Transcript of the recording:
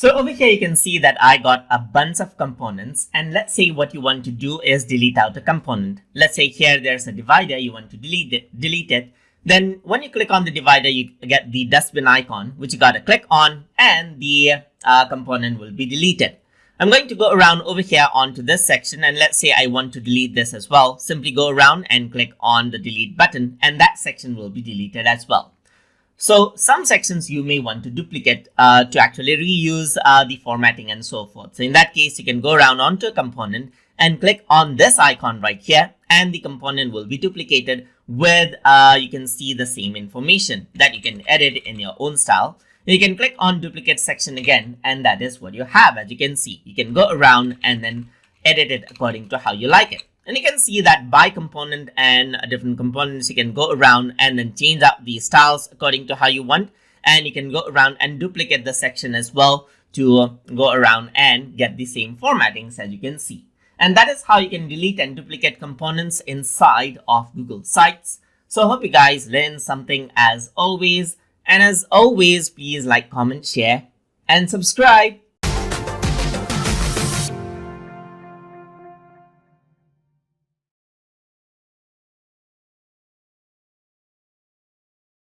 So over here, you can see that I got a bunch of components, and let's say what you want to do is delete out a component. Let's say here there's a divider, you want to delete it. Then when you click on the divider, you get the dustbin icon, which you gotta click on, and the component will be deleted. I'm going to go around over here onto this section, and let's say I want to delete this as well. Simply go around and click on the delete button, and that section will be deleted as well. So some sections you may want to duplicate to actually reuse the formatting and so forth. So in that case, you can go around onto a component and click on this icon right here, and the component will be duplicated with, you can see the same information that you can edit in your own style. You can click on duplicate section again, and that is what you have. As you can see, you can go around and then edit it according to how you like it. And you can see that by component and different components, you can go around and then change out the styles according to how you want. And you can go around and duplicate the section as well to go around and get the same formattings, as you can see. And that is how you can delete and duplicate components inside of Google Sites. So I hope you guys learned something as always. And as always, please like, comment, share, and subscribe.